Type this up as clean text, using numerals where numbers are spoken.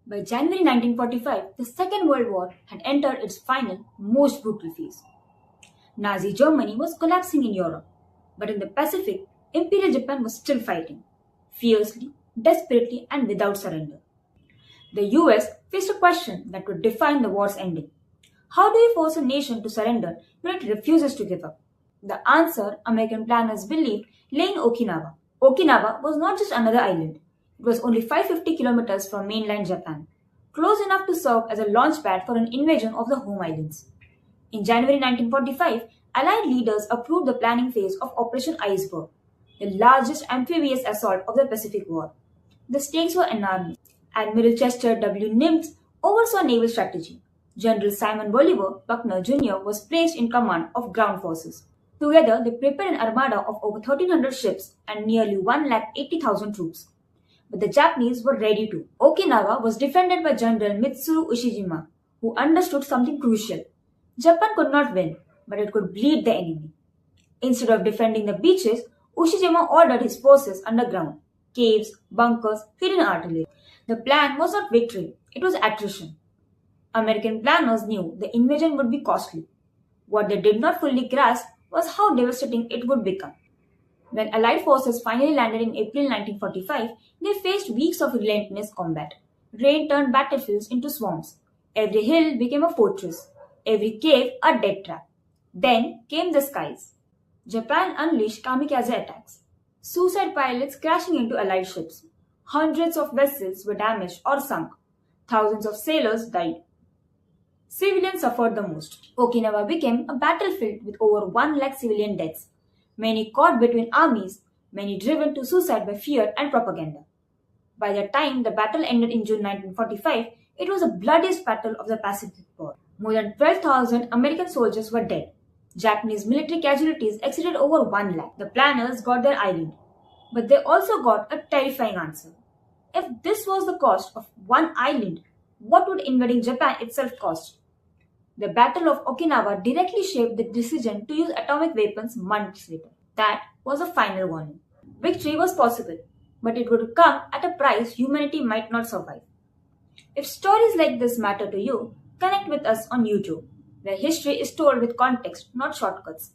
By January 1945, the Second World War had entered its final, most brutal phase. Nazi Germany was collapsing in Europe, but in the Pacific, Imperial Japan was still fighting, fiercely, desperately, and without surrender. The US faced a question that would define the war's ending. How do you force a nation to surrender when it refuses to give up? The answer, American planners believed, lay in Okinawa. Okinawa was not just another island. It was only 550 kilometers from mainland Japan, close enough to serve as a launchpad for an invasion of the home islands. In January 1945, Allied leaders approved the planning phase of Operation Iceberg, the largest amphibious assault of the Pacific War. The stakes were enormous. Admiral Chester W. Nimitz oversaw naval strategy. General Simon Bolivar Buckner Jr. was placed in command of ground forces. Together, they prepared an armada of over 1,300 ships and nearly 180,000 troops. But the Japanese were ready too. Okinawa was defended by General Mitsuru Ushijima, who understood something crucial. Japan could not win, but it could bleed the enemy. Instead of defending the beaches, Ushijima ordered his forces underground, caves, bunkers, hidden artillery. The plan was not victory, it was attrition. American planners knew the invasion would be costly. What they did not fully grasp was how devastating it would become. When Allied forces finally landed in April 1945, they faced weeks of relentless combat. Rain turned battlefields into swamps. Every hill became a fortress, every cave a death trap. Then came the skies. Japan unleashed kamikaze attacks. Suicide pilots crashing into Allied ships. Hundreds of vessels were damaged or sunk. Thousands of sailors died. Civilians suffered the most. Okinawa became a battlefield with over 1 lakh civilian deaths. Many caught between armies, many driven to suicide by fear and propaganda. By the time the battle ended in June 1945, it was the bloodiest battle of the Pacific War. More than 12,000 American soldiers were dead. Japanese military casualties exceeded over 1 lakh. The planners got their island, but they also got a terrifying answer. If this was the cost of one island, what would invading Japan itself cost? The Battle of Okinawa directly shaped the decision to use atomic weapons months later. That was a final warning. Victory was possible, but it would come at a price humanity might not survive. If stories like this matter to you, connect with us on YouTube, where history is told with context, not shortcuts.